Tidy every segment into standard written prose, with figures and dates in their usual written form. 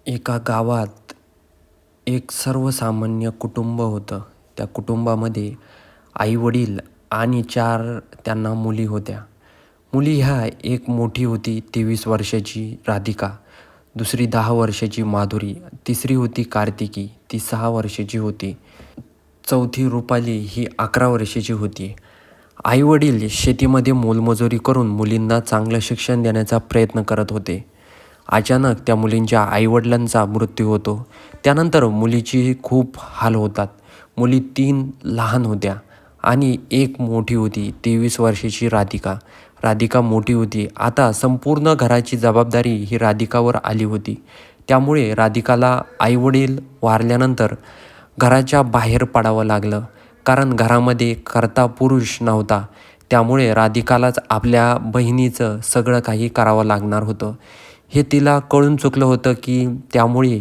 एका गावात एक सर्वसामान्य कुटुंब होतं. त्या कुटुंबामध्ये आई-वडील आणि 4 त्यांना मुली होत्या. मुली ह्या एक मोठी होती 23 वर्षाची राधिका, दुसरी 10 वर्षाची माधुरी, तिसरी होती कार्तिकी, ती 6 वर्षाची होती. चौथी रुपाली ही 11 वर्षाची होती. आई-वडील शेतीमध्ये मोलमजुरी करून मुलींना चांगलं शिक्षण देण्याचा प्रयत्न करत होते. अचानक त्या मुलींच्या आईवडिलांचा मृत्यू होतो. त्यानंतर मुलीची खूप हाल होतात. मुली 3 लहान होत्या आणि एक मोठी होती 23 वर्षाची राधिका. राधिका मोठी होती. आता संपूर्ण घराची जबाबदारी ही राधिकावर आली होती. त्यामुळे राधिकाला आईवडील वारल्यानंतर घराच्या बाहेर पडावं लागलं. कारण घरामध्ये कर्ता पुरुष नव्हता. त्यामुळे राधिकालाच आपल्या बहिणीचं सगळं काही करावं लागणार होतं. हे तिला कळून चुकलं होतं की त्यामुळे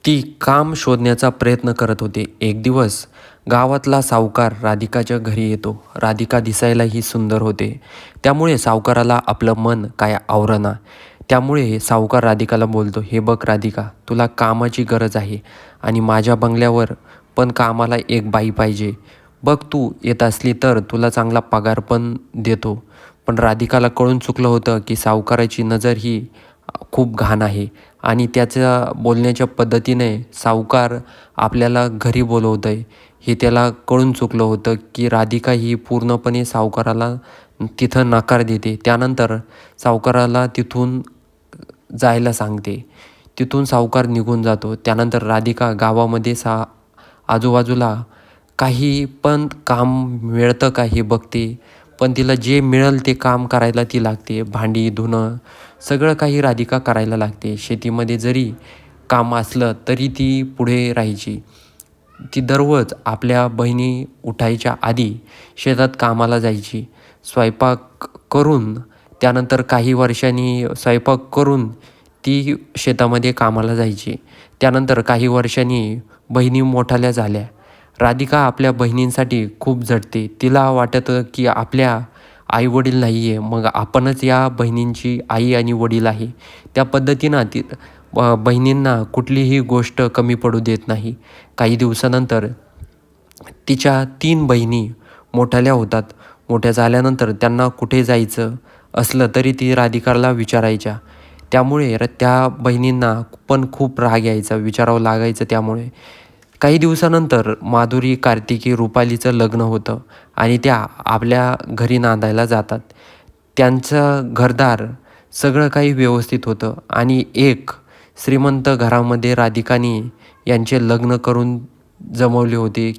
ती काम शोधण्याचा प्रयत्न करत होती. एक दिवस गावातला सावकार राधिकाच्या घरी येतो. राधिका दिसायलाही सुंदर होते. त्यामुळे सावकाराला आपलं मन काय आवरेना. त्यामुळे सावकार राधिकाला बोलतो, "हे बघ राधिका, तुला कामाची गरज आहे आणि माझ्या बंगल्यावर पण कामाला एक बाई पाहिजे. बघ तू येत असली तर तुला चांगला पगार पण देतो." पण राधिकाला कळून चुकलं होतं की सावकाराची नजर ही खूप घाण आहे आणि त्याच्या बोलण्याच्या पद्धतीने सावकार आपल्याला घरी बोलवत आहे हे त्याला कळून चुकलं होतं की राधिका ही पूर्णपणे सावकाराला तिथं नकार देते. त्यानंतर सावकाराला तिथून जायला सांगते. तिथून सावकार निघून जातो. त्यानंतर राधिका गावामध्ये आजूबाजूला काही पण काम मिळतं का हे बघते. पण तिला जे मिळेल ते काम करायला ती लागते. भांडी धुणं सगळं काही राधिका करायला लागते. शेतीमध्ये जरी काम असलं तरी ती पुढे राहायची. ती दररोज आपल्या बहिणी उठायच्या आधी शेतात कामाला जायची. स्वयंपाक करून त्यानंतर काही वर्षांनी स्वयंपाक करून ती शेतामध्ये कामाला जायची. त्यानंतर काही वर्षांनी बहिणी मोठाल्या झाल्या. राधिका आपल्या बहिणींसाठी खूप झटते. तिला वाटतं की आपल्या आई-वडील नाही आहे, मग आपणच या बहिणींची आई आणि वडील आहे. त्या पद्धतीनं ती बहिणींना कुठलीही गोष्ट कमी पडू देत नाही. काही दिवसानंतर तिच्या 3 बहिणी मोठाल्या होतात. मोठ्या झाल्यानंतर त्यांना कुठे जायचं असलं तरी ती राधिकाला विचारायच्या. त्यामुळे त्या बहिणींना पण खूप राग यायचा, विचारावं लागायचं त्यामुळे. काही दिवसानंतर माधुरी, कार्तिकी, रुपालीचं लग्न होतं आणि त्या आपल्या घरी नांदायला जातात. त्यांचं घरदार सगळं काही व्यवस्थित होतं आणि एक श्रीमंत घरामध्ये राधिकाने यांचे लग्न करून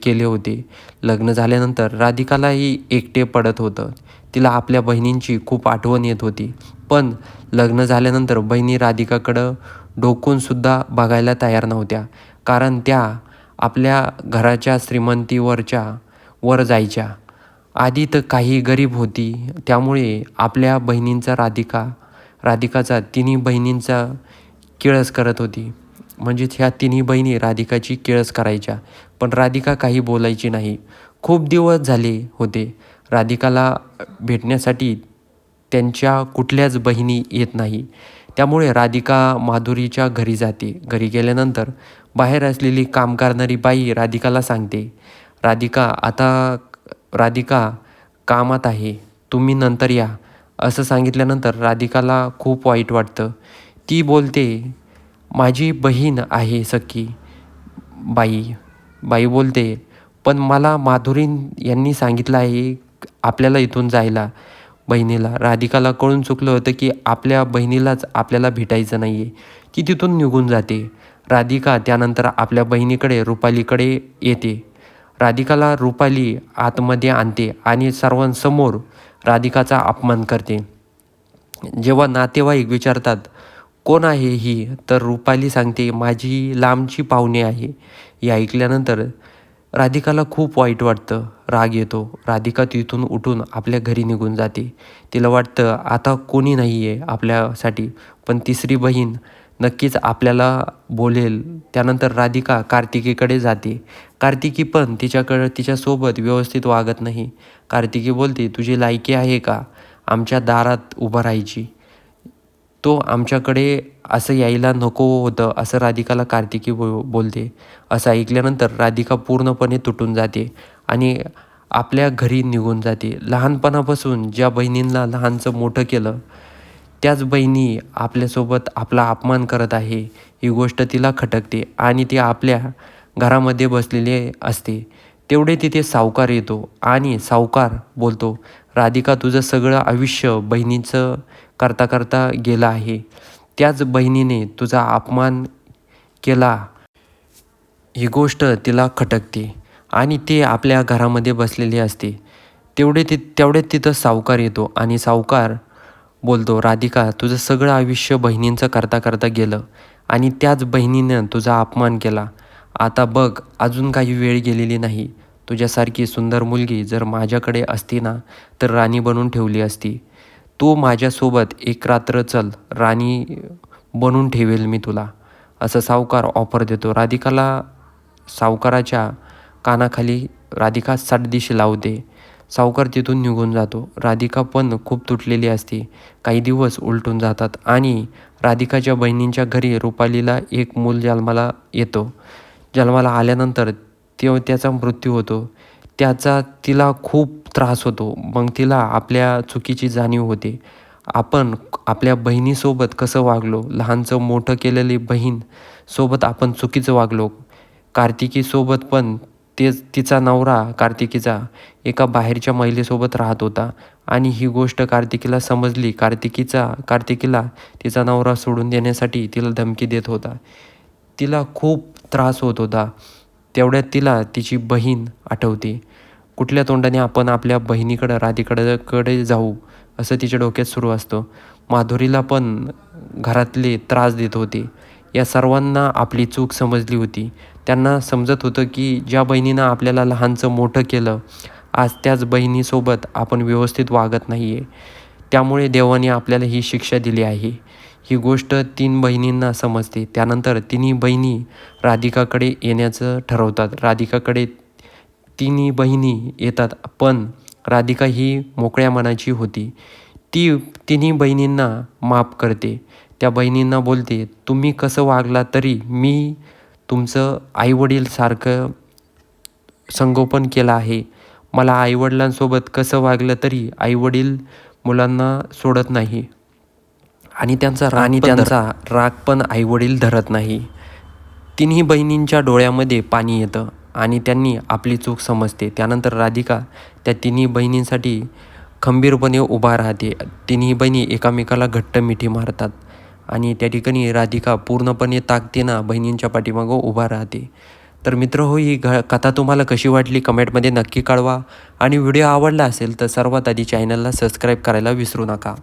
केले होते. लग्न झाल्यानंतर राधिकालाही एकटे पडत होतं. तिला आपल्या बहिणींची खूप आठवण येत होती. पण लग्न झाल्यानंतर बहिणी राधिकाकडं डोकूनसुद्धा बघायला तयार नव्हत्या. कारण त्या आपल्या घराच्या श्रीमंतीवरच्या वर जायच्या. आधी तर काही गरीब होती. त्यामुळे आपल्या बहिणींचा राधिकाचा तिन्ही बहिणींचा किळस करत होती. म्हणजेच ह्या तिन्ही बहिणी राधिकाची किळस करायच्या. पण राधिका काही बोलायची नाही. खूप दिवस झाले होते. राधिकाला भेटण्यासाठी त्यांच्या कुठल्याच बहिणी येत नाही. त्यामुळे राधिका माधुरीच्या घरी जाते. घरी गेल्यानंतर बाहेर असलेली काम करणारी बाई राधिकाला सांगते, राधिका कामात आहे, तुम्ही नंतर या." असं सांगितल्यानंतर राधिकाला खूप वाईट वाटतं. ती बोलते, "माझी बहीण आहे सख्खी." बाई बोलते, "पण मला माधुरी यांनी सांगितलं आहे आपल्याला इथून जायला." बहिणीला राधिकाला कळून चुकलं होतं की आपल्या बहिणीलाच आपल्याला भेटायचं नाही आहे. ती तिथून निघून जाते. राधिका त्यानंतर आपल्या बहिणीकडे रुपालीकडे येते. राधिकाला रुपाली आतमध्ये आणते आणि सर्वांसमोर राधिकाचा अपमान करते. जेव्हा नातेवाईक विचारतात, "कोण आहे ही?" तर रुपाली सांगते, "माझी लांबची पाहुणे आहे." हे ऐकल्यानंतर राधिकाला खूप वाईट वाटतं, राग येतो. राधिका तिथून उठून आपल्या घरी निघून जाते. तिला वाटतं आता कोणी नाही आहे आपल्यासाठी. पण तिसरी बहीण नक्कीच आपल्याला बोलेल. त्यानंतर राधिका कार्तिकीकडे जाते. कार्तिकी पण तिच्यासोबत व्यवस्थित वागत नाही. कार्तिकी बोलते, "तुझी लायकी आहे का आमच्या दारात उभं राहायची?" तो आमच्याकडे असं यायला नको होतं असं राधिकाला कार्तिकी बोलते. असं ऐकल्यानंतर राधिका पूर्णपणे तुटून जाते आणि आपल्या घरी निघून जाते. लहानपणापासून ज्या बहिणींना लहानचं मोठं केलं, त्याच बहिणी आपल्यासोबत आपला अपमान करत आहे ही गोष्ट तिला खटकते आणि ती आपल्या घरामध्ये बसलेली असते. तेवढे तिथे सावकार येतो आणि सावकार बोलतो, राधिका तुझं सगळं आयुष्य बहिणीचं करता करता गेलं आहे. त्याच बहिणीने तुझा अपमान केला ही गोष्ट तिला खटकते आणि ते आपल्या घरामध्ये बसलेले असते. तेवढ्यात तिथं सावकार येतो आणि सावकार बोलतो, राधिका तुझं सगळं आयुष्य बहिणींचं करता करता गेलं आणि त्याच बहिणीनं तुझा अपमान केला. आता बघ अजून काही वेळ गेलेली नाही. तुझ्यासारखी सुंदर मुलगी जर माझ्याकडे असती ना तर राणी बनवून ठेवली असती. तू माझ्यासोबत एक रात्र चल, राणी बनवून ठेवेल मी तुला, असं सावकार ऑफर देतो. राधिकाला सावकाराच्या कानाखाली राधिका सटदिशी लावते. सावकार तिथून निघून जातो. राधिका पण खूप तुटलेली असते. काही दिवस उलटून जातात आणि राधिकाच्या बहिणींच्या घरी रुपालीला एक मूल जन्माला येतो. जन्माला आल्यानंतर त्याचा मृत्यू होतो. त्याचा तिला खूप त्रास होतो. मग तिला आपल्या चुकीची जाणीव होते. आपण आपल्या बहिणीसोबत कसं वागलो, लहानचं मोठं केलेली बहीण सोबत आपण चुकीचं वागलो. कार्तिकीसोबत पण तिचा नवरा कार्तिकीचा एका बाहेरच्या महिलेसोबत राहत होता आणि ही गोष्ट कार्तिकीला समजली. कार्तिकीला तिचा नवरा सोडून देण्यासाठी तिला धमकी देत होता. तिला खूप त्रास होत होता. तेवढ्यात तिला तिची बहीण आठवते. कुठल्या तोंडाने आपण आपल्या बहिणीकडं राधिकाकडे जाऊ असं तिच्या डोक्यात सुरू असतं. माधुरीला पण घरातले त्रास देत होते. या सर्वांना आपली चूक समजली होती. त्यांना समजत होतं की ज्या बहिणीनं आपल्याला लहानचं मोठं केलं, आज त्याच बहिणीसोबत आपण व्यवस्थित वागत नाही आहे. त्यामुळे देवाने आपल्याला ही शिक्षा दिली आहे. ही गोष्ट 3 बहिणींना समजते. त्यानंतर तिन्ही बहिणी राधिकाकडे येण्याचं ठरवतात. राधिकाकडे तिन्ही बहिणी येतात, पण राधिका ही मोकळ्या मनाची होती. ती तिन्ही बहिणींना माफ करते. त्या बहिणींना बोलते, तुम्ही कसं वागला तरी मी तुमचं आईवडीलसारखं संगोपन केलं आहे. मला आईवडिलांसोबत कसं वागलं तरी आईवडील मुलांना सोडत नाही आणि त्यांचा राग पण आईवडील धरत नाही. तिन्ही बहिणींच्या डोळ्यामध्ये पाणी येतं आणि त्यांनी आपली चूक समजते. त्यानंतर राधिका त्या तिन्ही बहिणींसाठी खंबीरपणे उभा राहते. तिन्ही बहिणी एकामेकाला घट्ट मिठी मारतात आणि त्या ठिकाणी राधिका पूर्णपणे ताकदीनं बहिणींच्या पाठीमागं उभा राहते. तर मित्रहो, ही कथा तुम्हाला कशी वाटली कमेंटमध्ये नक्की कळवा आणि व्हिडिओ आवडला असेल तर सर्वात आधी चॅनलला सबस्क्राईब करायला विसरू नका.